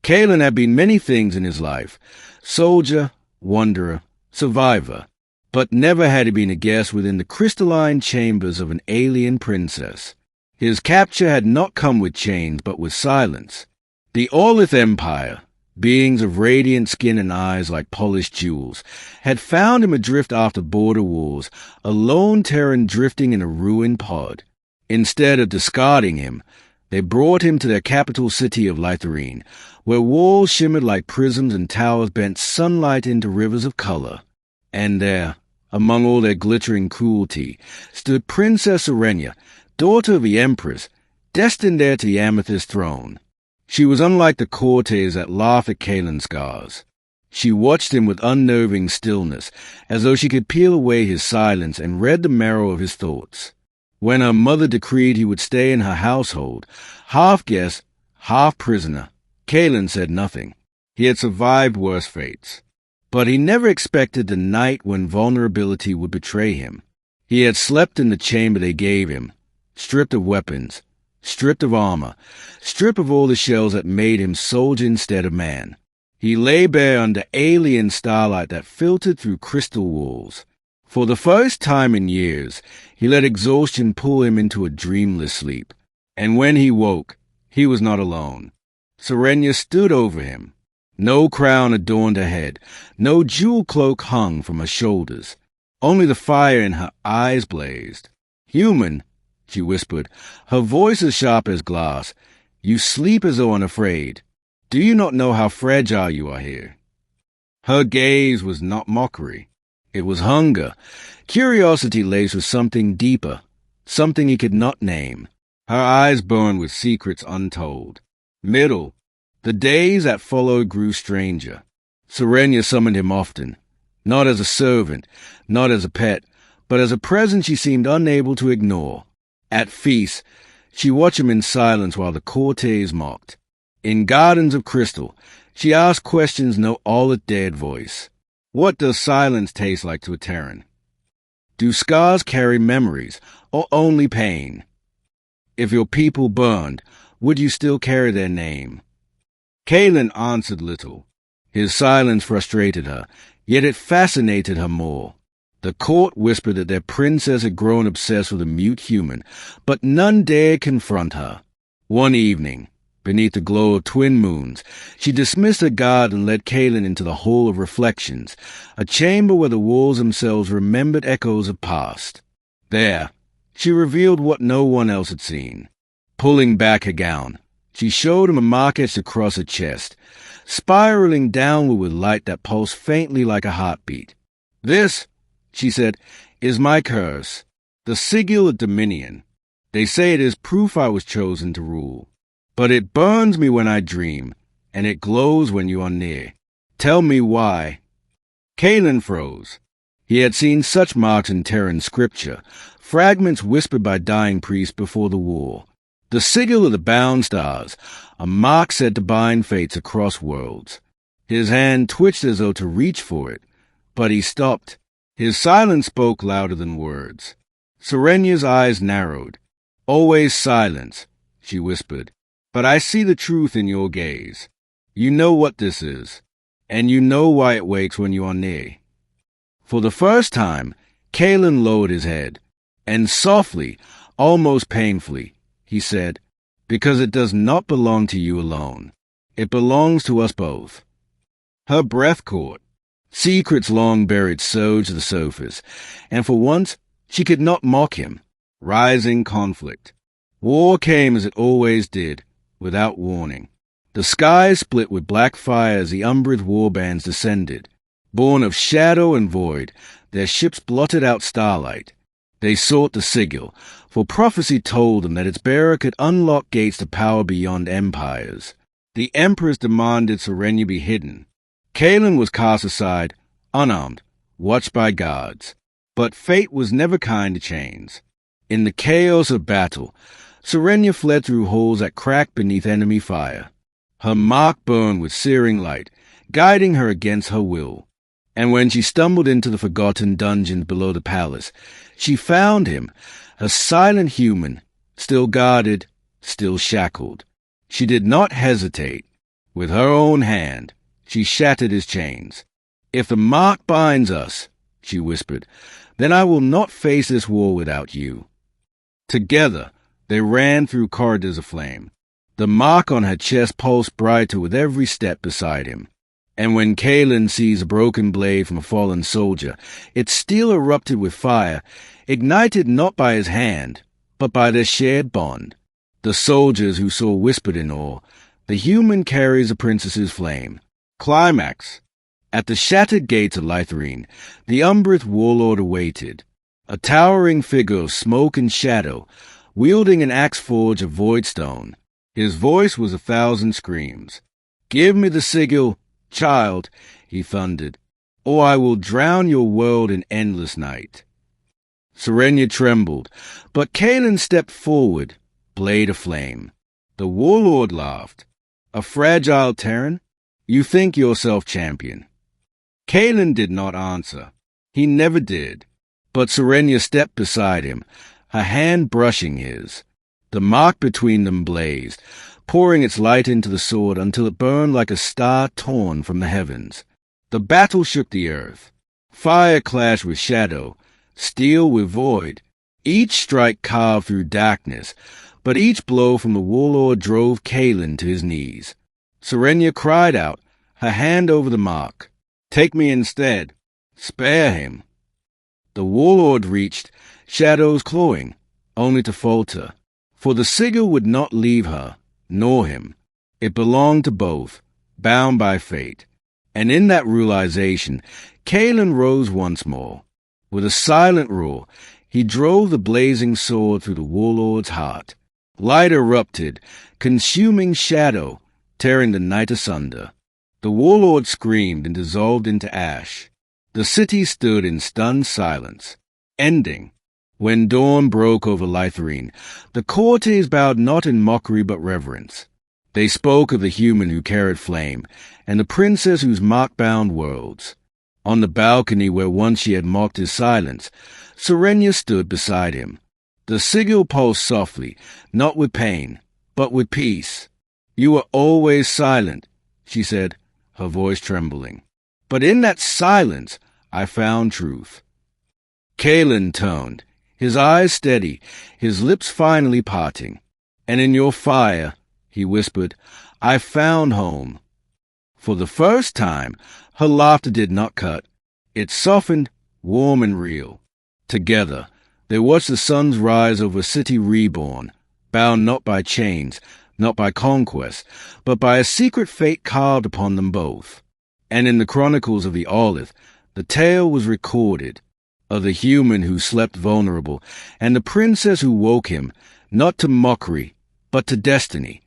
Kalen had been many things in his life: soldier, wanderer, survivor, but never had he been a guest within the crystalline chambers of an alien princess. His capture had not come with chains, but with silence. The Orlith Empire, beings of radiant skin and eyes like polished jewels, had found him adrift after border wars, a lone Terran drifting in a ruined pod. Instead of discarding him, they brought him to their capital city of Lytherine, where walls shimmered like prisms and towers bent sunlight into rivers of color. And there, among all their glittering cruelty, stood Princess Serenia, daughter of the Empress, destined heir to the Amethyst throne. She was unlike the courtiers that laugh at Kalen's scars. She watched him with unnerving stillness, as though she could peel away his silence and read the marrow of his thoughts. When her mother decreed he would stay in her household, half guest, half prisoner, Kalen said nothing. He had survived worse fates. But he never expected the night when vulnerability would betray him. He had slept in the chamber they gave him, stripped of weapons, stripped of armor, stripped of all the shells that made him soldier instead of man. He lay bare under alien starlight that filtered through crystal walls. For the first time in years, he let exhaustion pull him into a dreamless sleep. And when he woke, he was not alone. Serenia stood over him. No crown adorned her head, no jewel cloak hung from her shoulders. Only the fire in her eyes blazed. "Human," she whispered, her voice as sharp as glass, "you sleep as though unafraid. Do you not know how fragile you are here?" Her gaze was not mockery. It was hunger, curiosity laced with something deeper, something he could not name. Her eyes burned with secrets untold. Middle. The days that followed grew stranger. Serenia summoned him often, not as a servant, not as a pet, but as a presence she seemed unable to ignore. At feasts, she watched him in silence while the courtiers mocked. In gardens of crystal, she asked questions no Orlith dared voice. What does silence taste like to a Terran? Do scars carry memories, or only pain? If your people burned, would you still carry their name? Kalen answered little. His silence frustrated her, yet it fascinated her more. The court whispered that their princess had grown obsessed with a mute human, but none dared confront her. One evening, beneath the glow of twin moons, she dismissed her guard and led Kalen into the Hall of Reflections, a chamber where the walls themselves remembered echoes of past. There, she revealed what no one else had seen. Pulling back her gown, she showed him a mark etched across her chest, spiraling downward with light that pulsed faintly like a heartbeat. "This," she said, "is my curse, the sigil of Dominion. They say it is proof I was chosen to rule. But it burns me when I dream, and it glows when you are near. Tell me why." Kalen froze. He had seen such marks in Terran scripture, fragments whispered by dying priests before the war. The sigil of the bound stars, a mark said to bind fates across worlds. His hand twitched as though to reach for it, but he stopped. His silence spoke louder than words. Serenia's eyes narrowed. "Always silence," she whispered. "But I see the truth in your gaze. You know what this is, and you know why it wakes when you are near." For the first time, Kalen lowered his head, and softly, almost painfully, he said, "Because it does not belong to you alone. It belongs to us both." Her breath caught. Secrets long buried surged to the surface, and for once she could not mock him. Rising conflict. War came as it always did, without warning. The sky split with black fire as the Umbrith warbands descended. Born of shadow and void, their ships blotted out starlight. They sought the sigil, for prophecy told them that its bearer could unlock gates to power beyond empires. The Empress demanded Serenia be hidden. Kalen was cast aside, unarmed, watched by guards. But fate was never kind to chains. In the chaos of battle, Serenia fled through holes that cracked beneath enemy fire. Her mark burned with searing light, guiding her against her will. And when she stumbled into the forgotten dungeons below the palace, she found him, a silent human, still guarded, still shackled. She did not hesitate. With her own hand, she shattered his chains. "If the mark binds us," she whispered, "then I will not face this war without you." Together, they ran through corridors of flame. The mark on her chest pulsed brighter with every step beside him. And when Kalen seized a broken blade from a fallen soldier, its steel erupted with fire, ignited not by his hand, but by their shared bond. The soldiers who saw whispered in awe, "The human carries the princess's flame." Climax. At the shattered gates of Lytherine, the Umbrith warlord awaited, a towering figure of smoke and shadow, wielding an axe forged of void stone. His voice was 1,000 screams. "Give me the sigil, child," he thundered, "or I will drown your world in endless night." Serenia trembled, but Kalen stepped forward, blade aflame. The warlord laughed. "A fragile Terran? You think yourself champion." Kalen did not answer. He never did. But Serenia stepped beside him, her hand brushing his. The mark between them blazed, pouring its light into the sword until it burned like a star torn from the heavens. The battle shook the earth. Fire clashed with shadow, steel with void. Each strike carved through darkness, but each blow from the warlord drove Kalen to his knees. Serenia cried out, her hand over the mark. "Take me instead. Spare him." The warlord reached, shadows clawing, only to falter. For the sigil would not leave her, nor him. It belonged to both, bound by fate. And in that realization, Kalen rose once more. With a silent roar, he drove the blazing sword through the warlord's heart. Light erupted, consuming shadow, tearing the night asunder. The warlord screamed and dissolved into ash. The city stood in stunned silence. Ending. When dawn broke over Lytherine, the courtiers bowed not in mockery but reverence. They spoke of the human who carried flame, and the princess whose mark bound worlds. On the balcony where once she had mocked his silence, Serenia stood beside him. The sigil pulsed softly, not with pain, but with peace. "You were always silent," she said, her voice trembling. "But in that silence I found truth." Kalen toned, his eyes steady, his lips finally parting. "And in your fire," he whispered, "I found home." For the first time, her laughter did not cut. It softened, warm and real. Together, they watched the suns rise over a city reborn, bound not by chains, not by conquest, but by a secret fate carved upon them both. And in the chronicles of the Olith, the tale was recorded, of the human who slept vulnerable, and the princess who woke him, not to mockery, but to destiny,